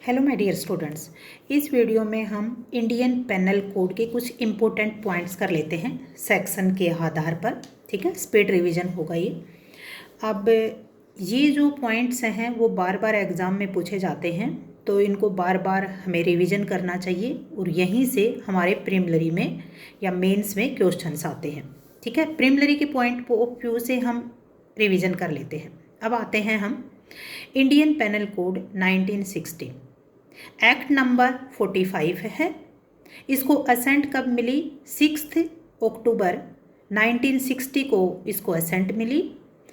Hello my dear students. इस video में हम इंडियन पेनल कोड के कुछ इम्पोर्टेंट पॉइंट्स कर लेते हैं सेक्शन के आधार पर। ठीक है, स्पीड रिवीजन होगा ये। अब ये जो पॉइंट्स हैं वो बार बार एग्ज़ाम में पूछे जाते हैं, तो इनको बार बार हमें रिवीजन करना चाहिए और यहीं से हमारे प्रीलिमिनरी में या मेंस में क्वेश्चंस आते हैं। ठीक है, प्रीलिमिनरी के पॉइंट ऑफ व्यू से हम रिवीजन कर लेते हैं। अब आते हैं हम Indian penal code 1960। Act number 45 है। इसको असेंट कब मिली? 6 अक्टूबर 1960 को इसको असेंट मिली।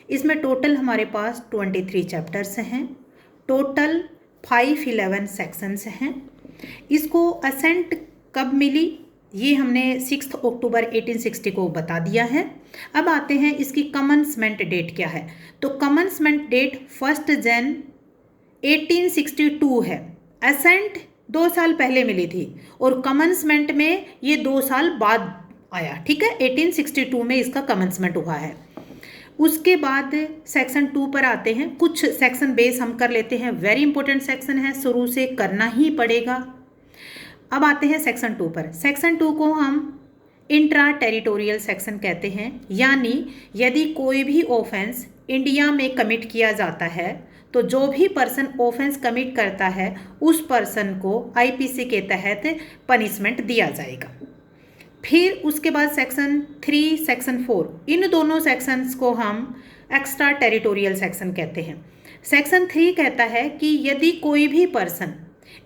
इसमें टोटल हमारे पास 23 चैप्टर्स हैं, टोटल 511 सेक्शंस हैं। इसको असेंट कब मिली ये हमने 6 अक्टूबर 1860 को बता दिया है। अब आते हैं इसकी कमेंसमेंट डेट क्या है। तो कमेंसमेंट डेट 1 जन 1862 है। असेंट 2 साल पहले मिली थी और कमेंसमेंट में ये 2 साल बाद आया। ठीक है, 1862 में इसका कमेंसमेंट हुआ है। उसके बाद सेक्शन 2 पर आते हैं। कुछ सेक्शन बेस हम कर लेते हैं, वेरी इंपॉर्टेंट सेक्शन है, शुरू से करना ही पड़ेगा। अब आते हैं सेक्शन 2 पर। सेक्शन 2 को हम इंट्रा टेरिटोरियल सेक्शन कहते हैं, यानी यदि कोई भी ऑफेंस इंडिया में कमिट किया जाता है तो जो भी पर्सन ऑफेंस कमिट करता है उस पर्सन को आईपीसी के तहत पनिशमेंट दिया जाएगा। फिर उसके बाद सेक्शन 3, सेक्शन 4, इन दोनों सेक्शंस को हम एक्स्ट्रा टेरिटोरियल सेक्शन कहते हैं। सेक्शन 3 कहता है कि यदि कोई भी पर्सन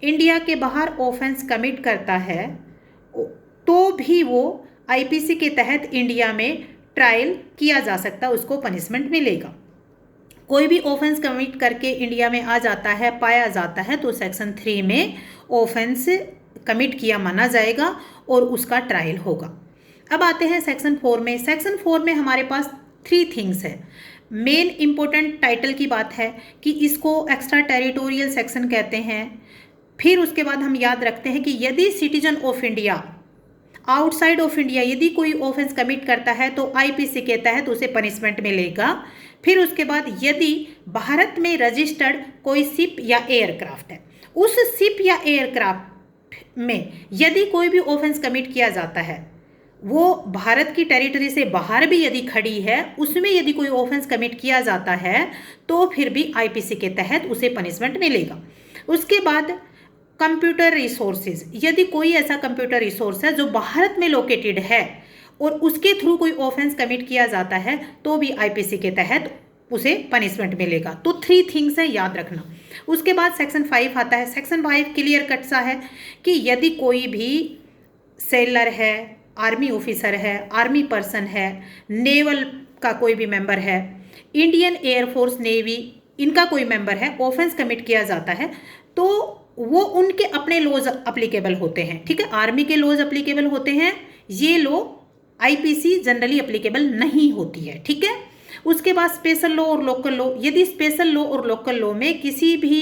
इंडिया के बाहर ऑफेंस कमिट करता है तो भी वो आईपीसी के तहत इंडिया में ट्रायल किया जा सकता है, उसको पनिशमेंट मिलेगा। कोई भी ऑफेंस कमिट करके इंडिया में आ जाता है, पाया जाता है, तो सेक्शन 3 में ऑफेंस कमिट किया माना जाएगा और उसका ट्रायल होगा। अब आते हैं सेक्शन 4 में। सेक्शन 4 में हमारे पास 3 थिंग्स है। मेन इंपॉर्टेंट टाइटल की बात है कि इसको एक्स्ट्रा टेरिटोरियल सेक्शन कहते हैं। फिर उसके बाद हम याद रखते हैं कि यदि citizen of India outside of India यदि कोई ऑफेंस कमिट करता है तो आईपीसी के तहत उसे पनिशमेंट मिलेगा। फिर उसके बाद यदि भारत में रजिस्टर्ड कोई शिप या एयरक्राफ्ट है, उस शिप या एयरक्राफ्ट में यदि कोई भी ऑफेंस कमिट किया जाता है, वो भारत की टेरिटरी से बाहर भी यदि खड़ी है, उसमें यदि कोई ऑफेंस कमिट किया जाता है तो फिर भी आईपीसी के तहत उसे पनिशमेंट मिलेगा। उसके बाद कंप्यूटर रिसोर्सेज, यदि कोई ऐसा कंप्यूटर रिसोर्स है जो भारत में लोकेटेड है और उसके थ्रू कोई ऑफेंस कमिट किया जाता है तो भी आईपीसी के तहत उसे पनिशमेंट मिलेगा। तो 3 थिंग्स है, याद रखना। उसके बाद सेक्शन 5 आता है। सेक्शन 5 क्लियर कट सा है कि यदि कोई भी सेलर है, आर्मी ऑफिसर है, आर्मी पर्सन है, नेवल का कोई भी मेंबर है, इंडियन एयरफोर्स, नेवी, इनका कोई मेंबर है, ऑफेंस कमिट किया जाता है तो वो उनके अपने लॉज अप्लीकेबल होते हैं। ठीक है, आर्मी के लॉज अप्लीकेबल होते हैं, ये लॉ आईपीसी जनरली अप्लीकेबल नहीं होती है। ठीक है, उसके बाद स्पेशल लॉ और लोकल लॉ। यदि स्पेशल लॉ और लोकल लॉ में किसी भी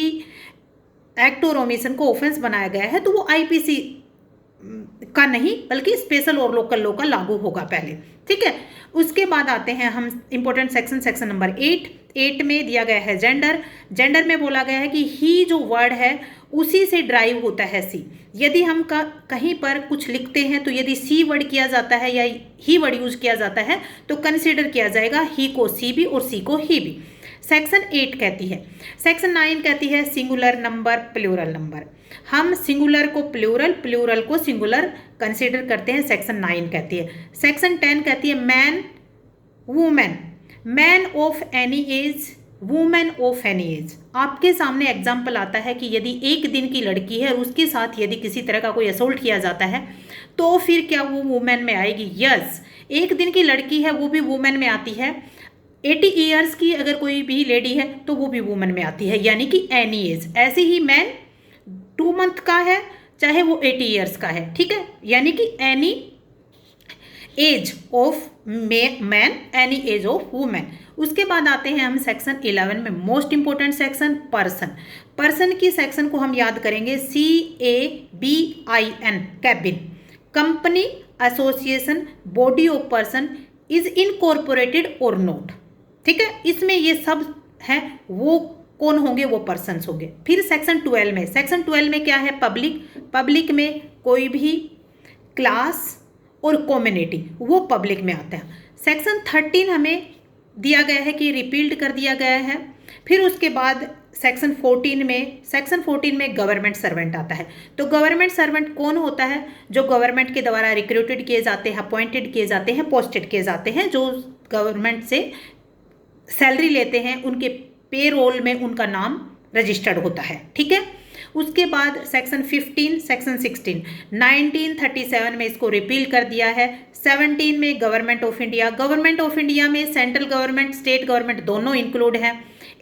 एक्ट और ओमिशन को ऑफेंस बनाया गया है तो वो आईपीसी का नहीं बल्कि स्पेशल और लोकल लॉ का लागू होगा पहले। ठीक है, उसके बाद आते हैं हम इंपॉर्टेंट सेक्शन, सेक्शन नंबर 8 में दिया गया है जेंडर। जेंडर में बोला गया है कि ही जो वर्ड है उसी से ड्राइव होता है सी। यदि हम कहीं पर कुछ लिखते हैं तो यदि सी वर्ड किया जाता है या ही वर्ड यूज किया जाता है तो कंसिडर किया जाएगा ही को सी भी और सी को ही भी। सेक्शन 8 कहती है। सेक्शन 9 कहती है सिंगुलर नंबर, प्लूरल नंबर। हम सिंगुलर को प्लूरल, प्लूरल को सिंगुलर कंसीडर करते हैं, सेक्शन 9 कहती है। सेक्शन 10 कहती है man, women, man of any as, women of any as. आपके सामने एग्जाम्पल आता है कि यदि 1 दिन की लड़की है और उसके साथ यदि किसी तरह का कोई असोल्ट किया जाता है तो फिर क्या वो वुमेन में आएगी? यस, 1 दिन की लड़की है वो भी वुमेन में आती है। 80 ईयर्स की अगर कोई भी लेडी है तो वो भी वुमेन में आती है, यानी कि एनी एज। ऐसे ही मैन 2 मंथ का है चाहे वो 80 ईयर्स का है। ठीक है, यानी कि any as of man, any as of women. उसके बाद आते हैं हम सेक्शन 11 में, most important section, person. Person की सेक्शन को हम याद करेंगे CABIN, cabin. Company, association, body of person is incorporated और नॉट। ठीक है, इसमें ये सब है, वो कौन होंगे, वो पर्सन्स होंगे। फिर सेक्शन 12 में क्या है, पब्लिक में कोई भी क्लास और कम्युनिटी वो पब्लिक में आता है। सेक्शन 13 हमें दिया गया है कि रिपील्ड कर दिया गया है। फिर उसके बाद सेक्शन 14 में गवर्नमेंट सर्वेंट आता है। तो गवर्नमेंट सर्वेंट कौन होता है, जो गवर्नमेंट के द्वारा रिक्रूटेड किए जाते हैं, अपॉइंटेड किए जाते हैं, पोस्टेड किए जाते हैं, जो गवर्नमेंट से सैलरी लेते हैं, उनके पे रोल में उनका नाम रजिस्टर्ड होता है, ठीक है। उसके बाद सेक्शन 16 1937 में इसको रिपील कर दिया है। 17 में गवर्नमेंट ऑफ इंडिया में सेंट्रल गवर्नमेंट, स्टेट गवर्नमेंट दोनों इंक्लूड है।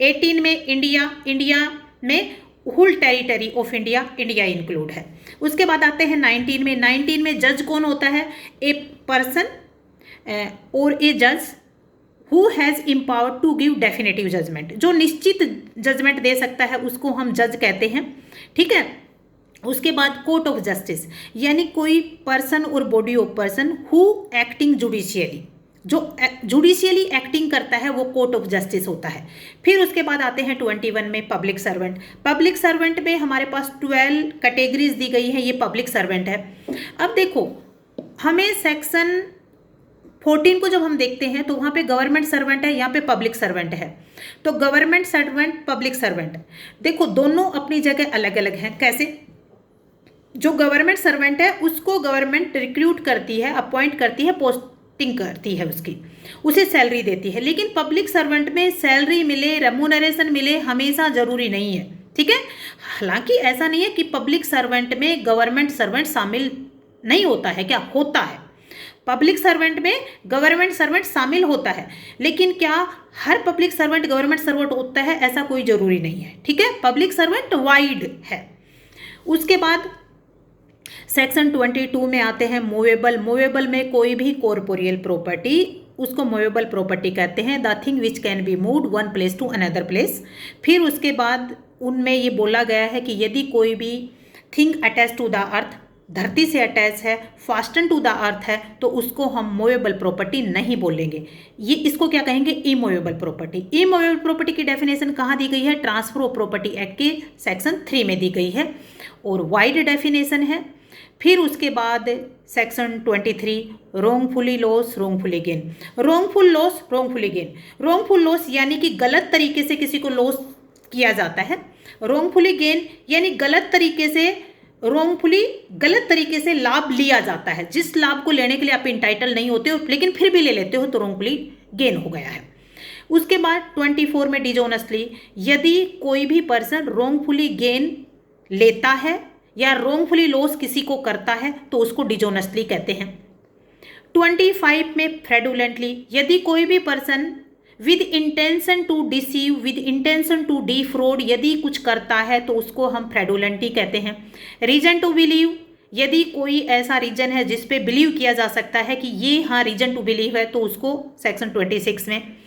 18 में इंडिया में whole territory of India include है। उसके बाद आते हैं 19 में जज कौन होता है, ए पर्सन और ए जज who has empower to give definitive judgement, जो निश्चित जजमेंट दे सकता है उसको हम जज कहते हैं, ठीक है। उसके बाद कोर्ट ऑफ जस्टिस, यानी कोई पर्सन और body of person who acting judicially, जो जुडिशियली एक्टिंग करता है वो कोर्ट ऑफ जस्टिस होता है। फिर उसके बाद आते हैं 21 में पब्लिक सर्वेंट में हमारे पास 12 कैटेगरीज दी गई हैं, ये पब्लिक सर्वेंट है। अब देखो हमें सेक्शन 14 को जब हम देखते हैं तो वहाँ पे गवर्नमेंट सर्वेंट है, यहाँ पे पब्लिक सर्वेंट है। तो गवर्नमेंट सर्वेंट, पब्लिक सर्वेंट, देखो दोनों अपनी जगह अलग अलग हैं। कैसे, जो गवर्नमेंट सर्वेंट है उसको गवर्नमेंट रिक्रूट करती है, अपॉइंट करती है, पोस्टिंग करती है उसकी, उसे सैलरी देती है। लेकिन पब्लिक सर्वेंट में सैलरी मिले, रेम्यूनरेशन मिले हमेशा जरूरी नहीं है, ठीक है। हालांकि ऐसा नहीं है कि पब्लिक सर्वेंट में गवर्नमेंट सर्वेंट शामिल नहीं होता है, क्या होता है, पब्लिक सर्वेंट में गवर्नमेंट सर्वेंट शामिल होता है, लेकिन क्या हर पब्लिक सर्वेंट गवर्नमेंट सर्वेंट होता है, ऐसा कोई जरूरी नहीं है, ठीक है। पब्लिक सर्वेंट वाइड है। उसके बाद सेक्शन 22 में आते हैं मूवेबल में कोई भी कॉर्पोरियल प्रॉपर्टी, उसको मूवेबल प्रॉपर्टी कहते हैं, the thing which can be moved one place to another place. फिर उसके बाद उनमें ये बोला गया है कि यदि कोई भी thing attach to the earth, धरती से अटैच है, फास्टन टू द अर्थ है, तो उसको हम मूवेबल प्रॉपर्टी नहीं बोलेंगे, ये इसको क्या कहेंगे, इमूवेबल प्रॉपर्टी। इमूवेबल प्रॉपर्टी की डेफिनेशन कहाँ दी गई है, ट्रांसफर ऑफ प्रॉपर्टी एक्ट के सेक्शन 3 में दी गई है और वाइड डेफिनेशन है। फिर उसके बाद सेक्शन 23 रोंगफुली लॉस रोंगफुली गेन, रोंगफुल लॉस यानी कि गलत तरीके से किसी को लॉस किया जाता है, रोंगफुली गेन यानी गलत तरीके से लाभ लिया जाता है, जिस लाभ को लेने के लिए आप इंटाइटल नहीं होते हो लेकिन फिर भी ले लेते हो, तो रोंगफुली गेन हो गया है। उसके बाद 24 में डिजोनेस्टली, यदि कोई भी पर्सन रोंगफुली गेन लेता है या रोंगफुली लॉस किसी को करता है तो उसको डिजोनेस्टली कहते हैं। 25 में फ्रैडुलेंटली, यदि कोई भी person with intention to deceive, with intention to defraud यदि कुछ करता है तो उसको हम फ्रैडुलेंटली कहते हैं। रीजन टू बिलीव, यदि कोई ऐसा रीजन है जिस पे बिलीव किया जा सकता है कि ये हाँ रीजन टू बिलीव है, तो उसको सेक्शन 26 में।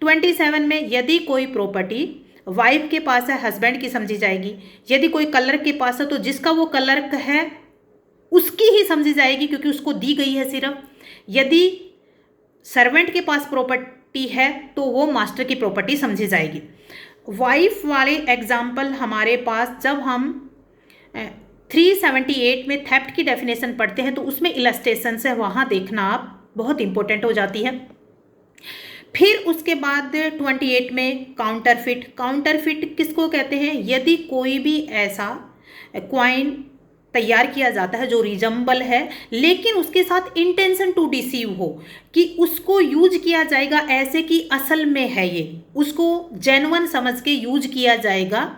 27 में यदि कोई प्रॉपर्टी वाइफ के पास है, हस्बैंड की समझी जाएगी, यदि कोई क्लर्क के पास है तो जिसका वो क्लर्क है उसकी ही समझी जाएगी क्योंकि उसको दी गई है सिर्फ। यदि सर्वेंट के पास प्रॉपर्टी है तो वो मास्टर की प्रॉपर्टी समझी जाएगी। वाइफ वाले एग्जाम्पल हमारे पास जब हम 378 में थेफ्ट की डेफिनेशन पढ़ते हैं तो उसमें इलस्ट्रेशन है, वहाँ देखना आप बहुत इंपॉर्टेंट हो जाती है। फिर उसके बाद 28 में काउंटरफिट किसको कहते हैं, यदि कोई भी ऐसा क्वाइन तैयार किया जाता है जो रिजम्बल है लेकिन उसके साथ इंटेंशन टू डिसीव हो, कि उसको यूज किया जाएगा ऐसे कि असल में है ये, उसको जेन्युइन समझ के यूज किया जाएगा,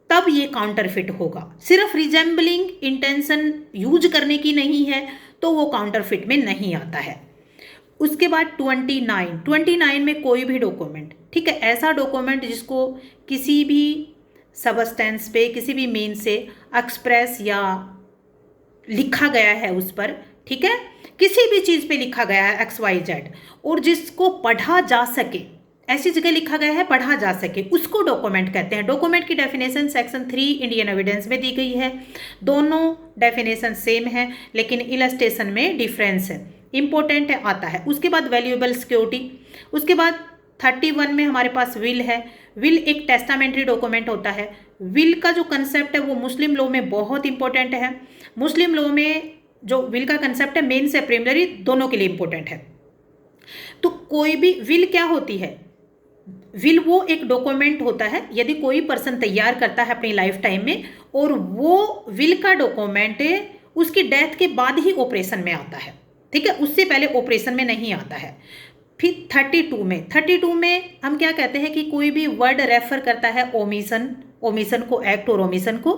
तब ये काउंटरफिट होगा। सिर्फ रिजेंबलिंग इंटेंशन यूज करने की नहीं है तो वो काउंटरफिट में नहीं आता है। उसके बाद 29 में कोई भी डॉक्यूमेंट, ठीक है, ऐसा डॉक्यूमेंट जिसको किसी भी सबस्टेंस पे, किसी भी मीन से एक्सप्रेस या लिखा गया है उस पर, ठीक है, किसी भी चीज़ पे लिखा गया है XYZ और जिसको पढ़ा जा सके, ऐसी जगह लिखा गया है पढ़ा जा सके, उसको डॉक्यूमेंट कहते हैं। डॉक्यूमेंट की डेफिनेशन सेक्शन 3 इंडियन एविडेंस में दी गई है। दोनों डेफिनेशन सेम है लेकिन इलस्ट्रेशन में डिफरेंस है, इंपॉर्टेंट है, आता है। उसके बाद वैल्यूएबल सिक्योरिटी, उसके बाद 31 में हमारे पास विल है। विल एक टेस्टामेंट्री डॉक्यूमेंट होता है। विल का जो कंसेप्ट है वो मुस्लिम लॉ में बहुत इंपॉर्टेंट है। मुस्लिम लॉ में जो विल का कंसेप्ट है मेन से प्रिलिमिनरी दोनों के लिए इंपॉर्टेंट है। तो कोई भी विल क्या होती है, विल वो एक डॉक्यूमेंट होता है यदि कोई पर्सन तैयार करता है अपनी लाइफ टाइम में, और वो विल का डॉक्यूमेंट उसकी डेथ के बाद ही ऑपरेशन में आता है, ठीक है, उससे पहले ऑपरेशन में नहीं आता है। फिर 32 में हम क्या कहते हैं कि कोई भी वर्ड रेफर करता है ओमिशन को, एक्ट और ओमिशन को।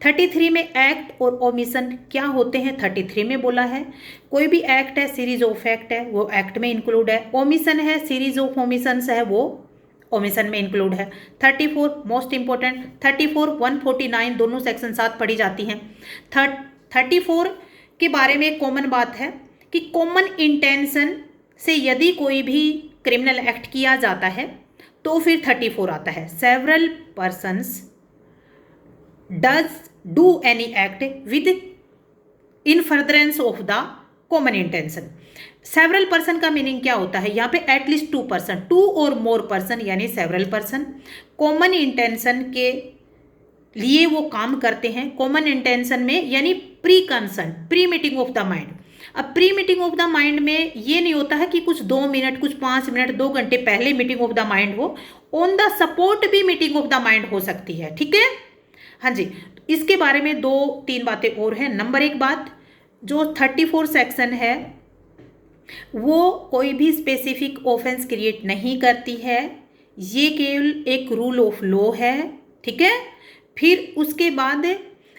33 में एक्ट और ओमिशन क्या होते हैं 33 में बोला है। कोई भी एक्ट है, सीरीज ऑफ एक्ट है, वो एक्ट में इंक्लूड है। ओमिशन है, सीरीज ऑफ ओमिशंस है, वो ओमिशन में इंक्लूड है। 34 मोस्ट इंपॉर्टेंट, 34 149 दोनों सेक्शन साथ पढ़ी जाती हैं। 34 के बारे में एक कॉमन बात है कि कॉमन इंटेंशन से यदि कोई भी क्रिमिनल एक्ट किया जाता है तो फिर 34 आता है। Several persons does do any act with in furtherance of the common intention. Several person का मीनिंग क्या होता है, यहाँ पे एटलीस्ट 2 पर्सन, 2 और मोर पर्सन यानी सेवरल पर्सन कॉमन इंटेंशन के लिए वो काम करते हैं। कॉमन इंटेंशन में यानी pre concern, pre meeting of the mind. अब pre meeting of the mind में ये नहीं होता है कि कुछ 2 मिनट, कुछ 5 मिनट, 2 घंटे पहले मीटिंग ऑफ द माइंड हो, ऑन द सपोर्ट भी मीटिंग ऑफ द माइंड हो सकती है, ठीक है। हाँ जी, इसके बारे में 2-3 बातें और हैं। नंबर 1 बात, जो 34 सेक्शन है वो कोई भी स्पेसिफिक ऑफेंस क्रिएट नहीं करती है, ये केवल एक रूल ऑफ लॉ है, ठीक है। फिर उसके बाद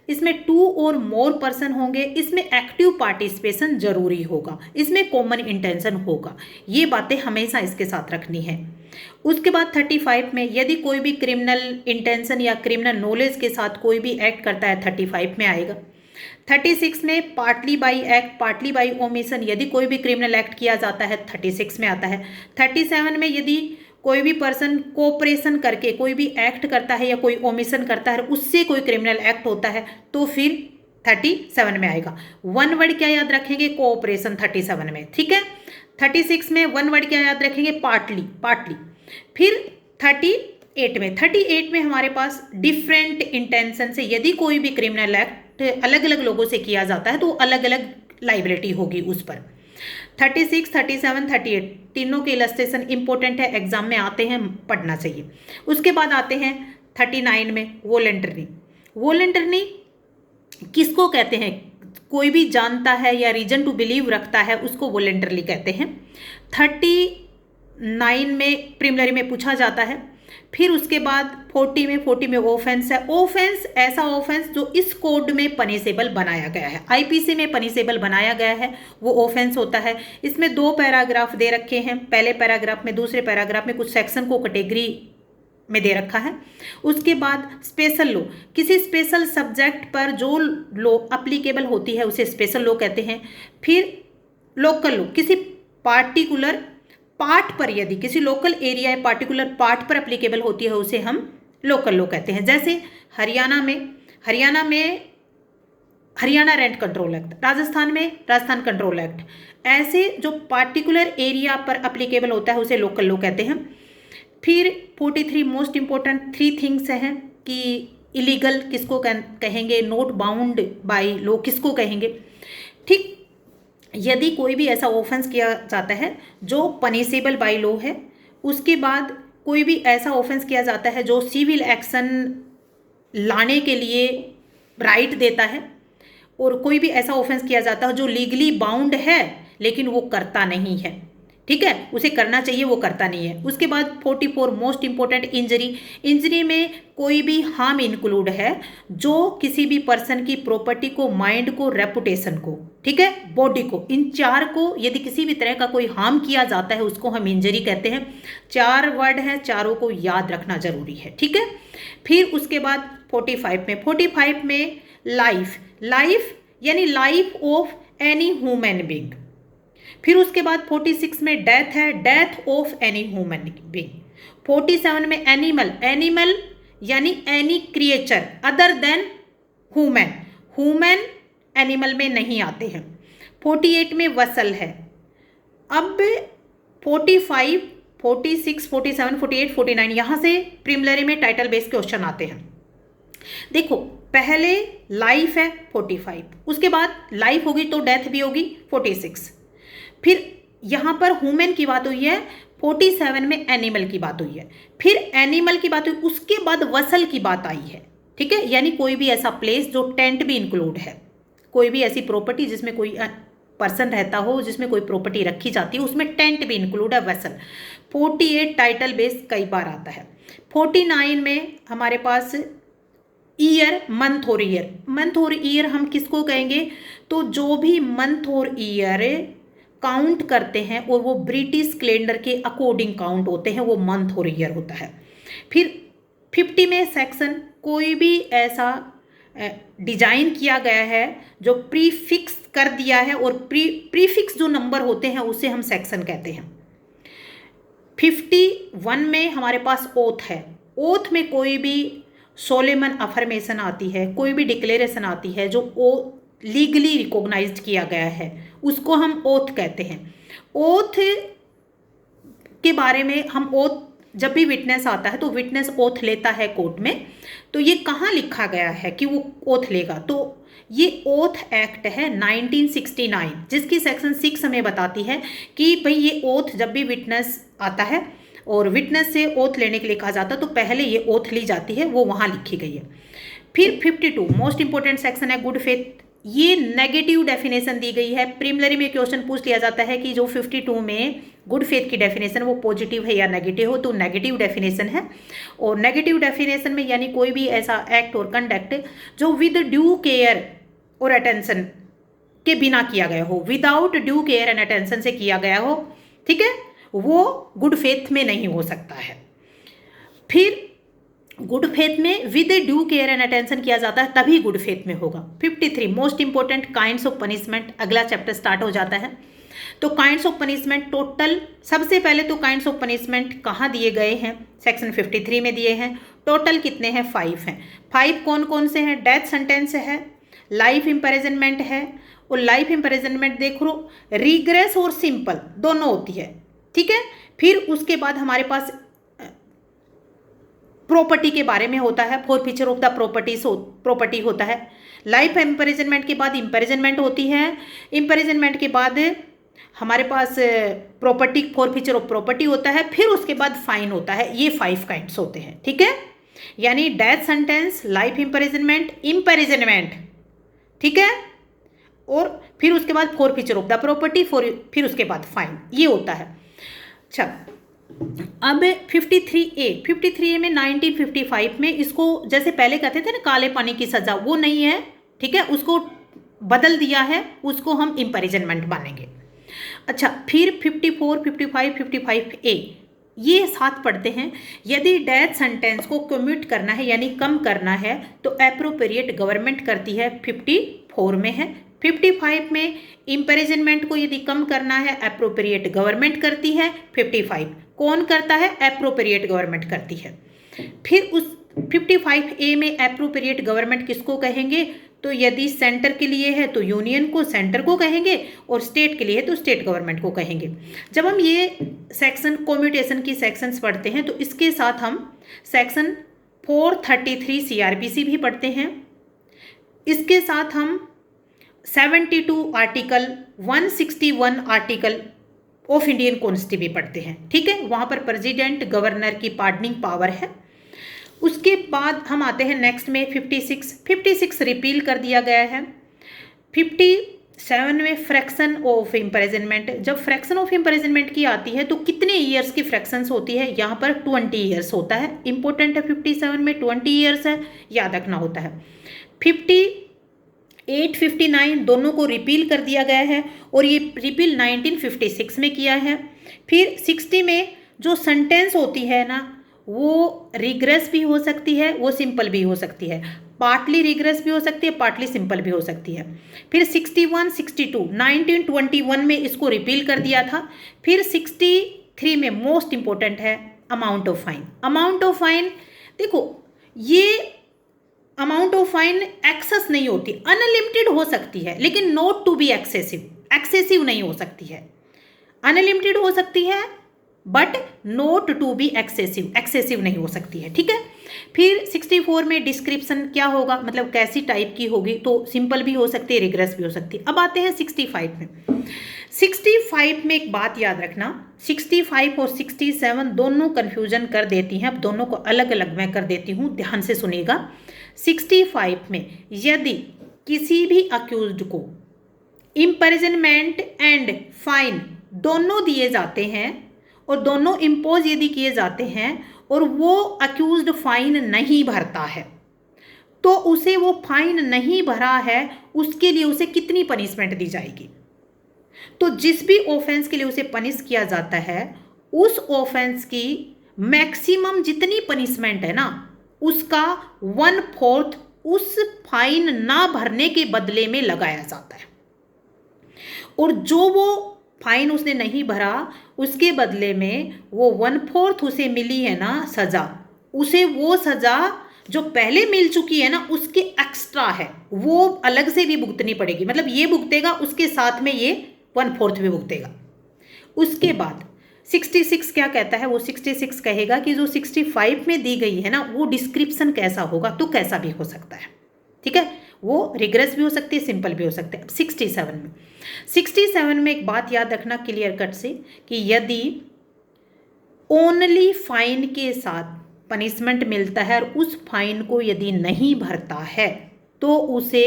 इसमें 2 और मोर पर्सन होंगे, इसमें एक्टिव पार्टिसिपेशन जरूरी होगा, इसमें कॉमन इंटेंशन होगा, ये बातें हमेशा इसके साथ रखनी है। उसके बाद 35 में यदि कोई भी क्रिमिनल इंटेंशन या क्रिमिनल नॉलेज के साथ कोई भी एक्ट करता है 35 में आएगा। 36 में partly by act, partly by omission, यदि कोई भी क्रिमिनल एक्ट किया जाता है 36 में आता है। 37 में यदि कोई भी पर्सन कोऑपरेशन करके कोई भी एक्ट करता है या कोई ओमिशन करता है, उससे कोई क्रिमिनल एक्ट होता है तो फिर 37 में आएगा। 1 वर्ड क्या याद रखेंगे, कोऑपरेशन 37 में, ठीक है। 36 में 1 वर्ड क्या याद रखेंगे, पार्टली। फिर 38 में हमारे पास डिफरेंट इंटेंशन से यदि कोई भी क्रिमिनल एक्ट अलग अलग लोगों से किया जाता है तो अलग अलग लाइबिलिटी होगी उस पर। 36, 37, 38 तीनों के इलस्ट्रेशन इंपॉर्टेंट है, एग्जाम में आते हैं, पढ़ना चाहिए। उसके बाद आते हैं 39 में वॉलंटरी किसको कहते हैं, कोई भी जानता है या रीजन टू बिलीव रखता है उसको वॉलंटरी कहते हैं। 39 में प्रिलिमिनरी में पूछा जाता है। फिर उसके बाद 40 में ऑफेंस है। ऑफेंस ऐसा ऑफेंस जो इस कोड में पनिशेबल बनाया गया है, आईपीसी में पनिशेबल बनाया गया है, वो ऑफेंस होता है। इसमें 2 पैराग्राफ दे रखे हैं, पहले पैराग्राफ में, दूसरे पैराग्राफ में कुछ सेक्शन को कैटेगरी में दे रखा है। उसके बाद स्पेशल लॉ, किसी स्पेशल सब्जेक्ट पर जो लॉ अप्लीकेबल होती है उसे स्पेशल लॉ कहते हैं। फिर लोकल लॉ, किसी पार्टिकुलर पार्ट पर, यदि किसी लोकल एरिया या पार्टिकुलर पार्ट पर अप्लीकेबल होती है उसे हम लोकल लॉ कहते हैं। जैसे हरियाणा में Haryana rent control act, Rajasthan में राजस्थान कंट्रोल एक्ट, ऐसे जो पार्टिकुलर एरिया पर अप्लीकेबल होता है उसे लोकल लॉ कहते हैं। फिर 43 मोस्ट इंपॉर्टेंट 3 थिंग्स हैं कि इलीगल किसको कहेंगे, नॉट बाउंड बाय लॉ किसको कहेंगे, ठीक। यदि कोई भी ऐसा ऑफेंस किया जाता है जो पनिशेबल बाय लॉ है, उसके बाद कोई भी ऐसा ऑफेंस किया जाता है जो सिविल एक्शन लाने के लिए राइट देता है, और कोई भी ऐसा ऑफेंस किया जाता है जो लीगली बाउंड है लेकिन वो करता नहीं है, ठीक है, उसे करना चाहिए वो करता नहीं है। उसके बाद 44 मोस्ट इंपॉर्टेंट इंजरी में कोई भी हार्म इंक्लूड है जो किसी भी पर्सन की प्रॉपर्टी को, माइंड को, रेपुटेशन को, ठीक है, बॉडी को, इन 4 को यदि किसी भी तरह का कोई हार्म किया जाता है उसको हम इंजरी कहते हैं। 4 वर्ड हैं, चारों को याद रखना जरूरी है, ठीक है। फिर उसके बाद 45 में लाइफ यानी life of any human being. फिर उसके बाद 46 में डेथ है, death of any human being. 47 में एनिमल यानी any creature other than human animal में नहीं आते हैं। 48 में वसल है। अब 45 46, 47, 48, 49 यहाँ से प्रीलिमिनरी में टाइटल बेस्ड क्वेश्चन आते हैं। देखो पहले लाइफ है 45, उसके बाद लाइफ होगी तो डेथ भी होगी 46, फिर यहाँ पर ह्यूमन की बात हुई है, 47 में एनिमल की बात हुई है, फिर एनिमल की बात हुई, उसके बाद वसल की बात आई है। ठीक है, यानी कोई भी ऐसा प्लेस जो टेंट भी इंक्लूड है, कोई भी ऐसी प्रॉपर्टी जिसमें कोई पर्सन रहता हो, जिसमें कोई प्रॉपर्टी रखी जाती है, उसमें टेंट भी इंक्लूड है, वसल। 48 टाइटल बेस कई बार आता है। 49 में हमारे पास ईयर, मंथ और ईयर। मंथ और ईयर हम किसको कहेंगे, तो जो भी मंथ और ईयर काउंट करते हैं और वो ब्रिटिश कैलेंडर के अकॉर्डिंग काउंट होते हैं, वो मंथ और ईयर होता है। फिर 50 में सेक्शन कोई भी ऐसा डिजाइन किया गया है जो प्रीफिक्स कर दिया है, और प्रीफिक्स जो नंबर होते हैं उसे हम सेक्शन कहते हैं। 51 में हमारे पास ओथ है। ओथ में कोई भी सोलेमन अफर्मेशन आती है, कोई भी डिक्लेरेशन आती है जो लीगली रिकॉग्नाइज्ड किया गया है, उसको हम ओथ कहते हैं। ओथ के बारे में हम ओथ, जब भी विटनेस आता है तो विटनेस ओथ लेता है कोर्ट में, तो ये कहाँ लिखा गया है कि वो ओथ लेगा, तो ये ओथ एक्ट है 1969, जिसकी सेक्शन 6 हमें बताती है कि भाई ये ओथ जब भी विटनेस आता है और विटनेस से ओथ लेने के लिए कहा जाता है तो पहले ये ओथ ली जाती है, वो वहाँ लिखी गई है। फिर 52 मोस्ट इंपॉर्टेंट सेक्शन है गुड फेथ। ये नेगेटिव डेफिनेशन दी गई है। प्रीलिमिनरी में क्वेश्चन पूछ लिया जाता है कि जो 52 में गुड फेथ की डेफिनेशन वो पॉजिटिव है या नेगेटिव हो, तो नेगेटिव डेफिनेशन है। और नेगेटिव डेफिनेशन में यानी कोई भी ऐसा एक्ट और कंडक्ट जो विद ड्यू केयर और अटेंशन के बिना किया गया हो, without due care and attention से किया गया हो, ठीक है, वो गुड फेथ में नहीं हो सकता है। फिर गुड फेथ में with due care and attention किया जाता है तभी गुड फेथ में होगा। 53 most important kinds of punishment, अगला चैप्टर स्टार्ट हो जाता है। तो काइंड्स ऑफ पनिशमेंट टोटल, सबसे पहले तो काइंड्स ऑफ पनिशमेंट कहाँ दिए गए हैं, सेक्शन 53 में दिए हैं। टोटल कितने हैं, 5 हैं। 5 कौन कौन से हैं, डेथ सेंटेंस है, लाइफ इम्प्रिजनमेंट है, और लाइफ इम्प्रिजनमेंट देखो रिग्रेस और सिंपल दोनों होती है, ठीक है। फिर उसके बाद हमारे पास प्रॉपर्टी के बारे में होता है, फॉरफीचर ऑफ द प्रॉपर्टी होता है। लाइफ इम्प्रिजनमेंट के बाद इम्प्रिजनमेंट होती है। इम्प्रिजनमेंट के बाद हमारे पास प्रॉपर्टी, फॉरफीचर ऑफ प्रॉपर्टी होता है। फिर उसके बाद फाइन होता है। ये 5 काइंड्स होते हैं, ठीक है। यानी डेथ सेंटेंस, लाइफ इम्प्रिजनमेंट, ठीक है, और फिर उसके बाद फॉरफीचर ऑफ द प्रॉपर्टी, फिर उसके बाद फाइन, ये होता है। अच्छा, अब 53A में 1955 में इसको जैसे पहले कहते थे ना काले पानी की सजा, वो नहीं है, ठीक है, उसको बदल दिया है, उसको हम इम्प्रिजनमेंट मानेंगे। अच्छा, फिर 54, 55, 55A ये साथ पढ़ते हैं। यदि डेथ सेंटेंस को कम्यूट करना है यानी कम करना है तो एप्रोप्रिएट गवर्नमेंट करती है, 54 में है। 55 में इम्प्रिजनमेंट को यदि कम करना है एप्रोप्रिएट गवर्नमेंट करती है। 55 कौन करता है, एप्रोप्रिएट गवर्नमेंट करती है। फिर उस 55A में एप्रोप्रिएट गवर्नमेंट किसको कहेंगे, तो यदि सेंटर के लिए है तो यूनियन को, सेंटर को कहेंगे, और स्टेट के लिए है तो स्टेट गवर्नमेंट को कहेंगे। जब हम ये सेक्शन कॉम्यूटेशन की सेक्शंस पढ़ते हैं तो इसके साथ हम सेक्शन 433 CRPC भी पढ़ते हैं। इसके साथ हम 72 article, 161 article of Indian constitution भी पढ़ते हैं, ठीक है। वहाँ पर प्रेसिडेंट गवर्नर की पार्डनिंग पावर है। उसके बाद हम आते हैं नेक्स्ट में 56 रिपील कर दिया गया है। 57 में फ्रैक्शन ऑफ इम्प्रिजनमेंट, जब फ्रैक्शन ऑफ इम्प्रिजनमेंट की आती है तो कितने ईयर्स की फ्रैक्शंस होती है, यहाँ पर 20 ईयर्स होता है। इंपॉर्टेंट है, 57 में 20 ईयर्स है, याद रखना होता है। 58, 59 दोनों को रिपील कर दिया गया है, और ये रिपील 1956 में किया है। फिर 60 में जो सेंटेंस होती है ना, वो रिग्रेस भी हो सकती है, वो सिंपल भी हो सकती है, पार्टली रिग्रेस भी हो सकती है, पार्टली सिंपल भी हो सकती है। फिर 61, 62 1921 में इसको रिपील कर दिया था। फिर 63 में मोस्ट इंपॉर्टेंट है amount of fine. Amount of fine देखो, ये अमाउंट ऑफ फाइन एक्सेस नहीं होती, अनलिमिटेड हो सकती है लेकिन नॉट टू बी एक्सेसिव नहीं हो सकती है। अनलिमिटेड हो सकती है but not to be excessive, excessive नहीं हो सकती है, ठीक है। फिर 64 में डिस्क्रिप्शन क्या होगा, मतलब कैसी टाइप की होगी, तो सिंपल भी हो सकती है, रिग्रेस भी हो सकती है। अब आते हैं 65 में। 65 में एक बात याद रखना, 65 और 67 दोनों कन्फ्यूजन कर देती हैं। अब दोनों को अलग अलग मैं कर देती हूँ, ध्यान से सुनिएगा। 65 में यदि किसी भी अक्यूज्ड को इम्प्रिजनमेंट एंड फाइन दोनों दिए जाते हैं और दोनों इम्पोज यदि किए जाते हैं और वो अक्यूज्ड फाइन नहीं भरता है, तो उसे वो फाइन नहीं भरा है उसके लिए उसे कितनी पनिशमेंट दी जाएगी। तो जिस भी ऑफेंस के लिए उसे पनिश किया जाता है उस ऑफेंस की मैक्सिमम जितनी पनिशमेंट है ना, उसका 1/4 उस फाइन ना भरने के बदले में लगाया जाता है। और जो वो फाइन उसने नहीं भरा उसके बदले में वो 1/4 उसे मिली है ना सजा, उसे वो सजा जो पहले मिल चुकी है ना उसके एक्स्ट्रा है, वो अलग से भी भुगतनी पड़ेगी। मतलब ये भुगतेगा उसके साथ में ये 1/4 भी भुगतेगा। उसके बाद 66 क्या कहता है, वो 66 कहेगा कि जो 65 में दी गई है ना वो डिस्क्रिप्शन कैसा होगा, तो कैसा भी हो सकता है, ठीक है। वो रिग्रेस भी हो सकती है, सिंपल भी हो सकते हैं। अब 67 में एक बात याद रखना क्लियर कट से कि यदि ओनली फाइन के साथ पनिशमेंट मिलता है और उस फाइन को यदि नहीं भरता है तो उसे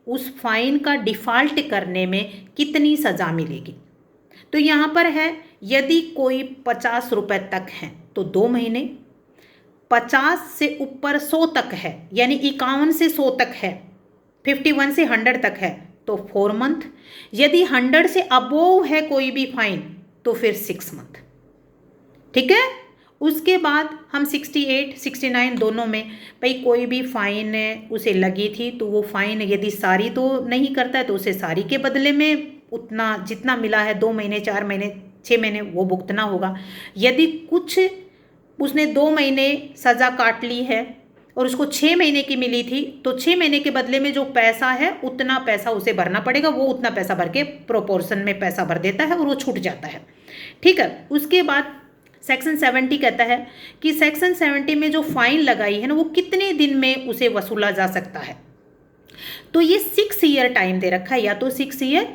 उस फाइन का डिफ़ॉल्ट करने में कितनी सज़ा मिलेगी। तो यहाँ पर है यदि कोई 50 रुपये तक है तो 2 महीने, 50 से ऊपर 100 तक है यानी 51 से 100 तक है, 51 से 100 तक है तो 4 मंथ, यदि 100 से अबोव है कोई भी फाइन तो फिर 6 मंथ, ठीक है। उसके बाद हम 68, 69 दोनों में भाई कोई भी फाइन उसे लगी थी तो वो फाइन यदि सारी तो नहीं करता है तो उसे सारी के बदले में उतना जितना मिला है 2 महीने, 4 महीने, 6 महीने वो भुगतना होगा। यदि कुछ उसने 2 महीने सज़ा काट ली है और उसको 6 महीने की मिली थी तो 6 महीने के बदले में जो पैसा है उतना पैसा उसे भरना पड़ेगा, वो उतना पैसा भर के प्रोपोर्शन में पैसा भर देता है और वो छूट जाता है, ठीक है। उसके बाद सेक्शन 70 कहता है कि सेक्शन 70 में जो फाइन लगाई है ना वो कितने दिन में उसे वसूला जा सकता है। तो ये 6 ईयर टाइम दे रखा है, या तो 6 ईयर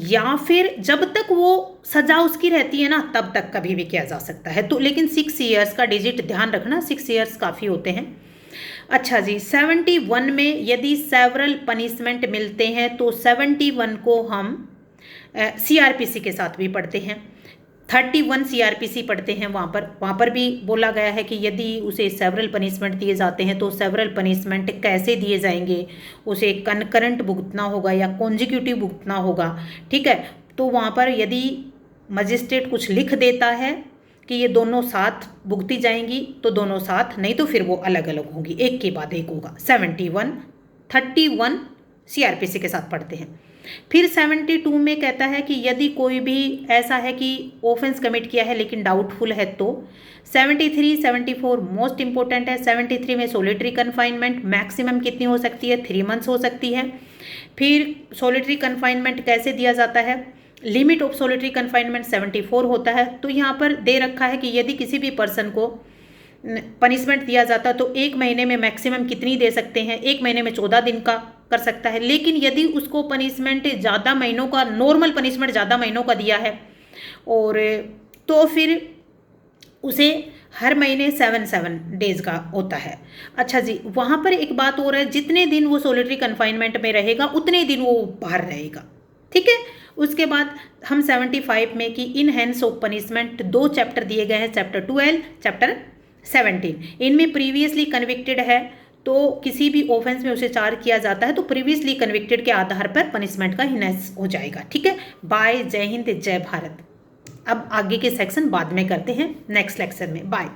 या फिर जब तक वो सजा उसकी रहती है ना तब तक कभी भी किया जा सकता है। तो लेकिन 6 ईयर्स का डिजिट ध्यान रखना, 6 ईयर्स काफ़ी होते हैं। अच्छा जी, 71 में यदि सेवरल पनिशमेंट मिलते हैं तो 71 को हम CRPC के साथ भी पढ़ते हैं, 31 CRPC पढ़ते हैं। वहाँ पर भी बोला गया है कि यदि उसे सेवरल पनिशमेंट दिए जाते हैं तो सेवरल पनिशमेंट कैसे दिए जाएंगे, उसे कनकरेंट भुगतना होगा या कॉन्जिक्यूटिव भुगतना होगा, ठीक है। तो वहाँ पर यदि मजिस्ट्रेट कुछ लिख देता है कि ये दोनों साथ भुगती जाएंगी तो दोनों साथ, नहीं तो फिर वो अलग अलग होंगी, एक के बाद एक होगा। 71, 31 CRPC के साथ पढ़ते हैं। फिर 72 में कहता है कि यदि कोई भी ऐसा है कि ऑफेंस कमिट किया है लेकिन डाउटफुल है तो 73, 74 मोस्ट इंपॉर्टेंट है। 73 में सोलिटरी कन्फाइनमेंट मैक्सिमम कितनी हो सकती है, 3 मंथ्स हो सकती है। फिर सोलिटरी कन्फाइनमेंट कैसे दिया जाता है, लिमिट ऑफ सोलिटरी कन्फाइनमेंट 74 होता है। तो यहाँ पर दे रखा है कि यदि किसी भी पर्सन को पनिशमेंट दिया जाता है तो 1 महीने में मैक्सिमम कितनी दे सकते हैं, 1 महीने में 14 दिन का कर सकता है। लेकिन यदि उसको पनिशमेंट ज़्यादा महीनों का, नॉर्मल पनिशमेंट ज़्यादा महीनों का दिया है और तो फिर उसे हर महीने 7 डेज का होता है। अच्छा जी, वहाँ पर एक बात और है, जितने दिन वो सोलिटरी कन्फाइनमेंट में रहेगा उतने दिन वो बाहर रहेगा, ठीक है। उसके बाद हम 75 में कि in hands of punishment 2 chapter दिए गए हैं, चैप्टर 12, चैप्टर 17। इनमें प्रीवियसली कन्विक्टेड है तो किसी भी ऑफेंस में उसे चार्ज किया जाता है तो प्रीवियसली कन्विक्टेड के आधार पर पनिशमेंट का हिनेस हो जाएगा, ठीक है। बाय, जय हिंद, जय भारत। अब आगे के सेक्शन बाद में करते हैं नेक्स्ट लेक्चर में। बाय।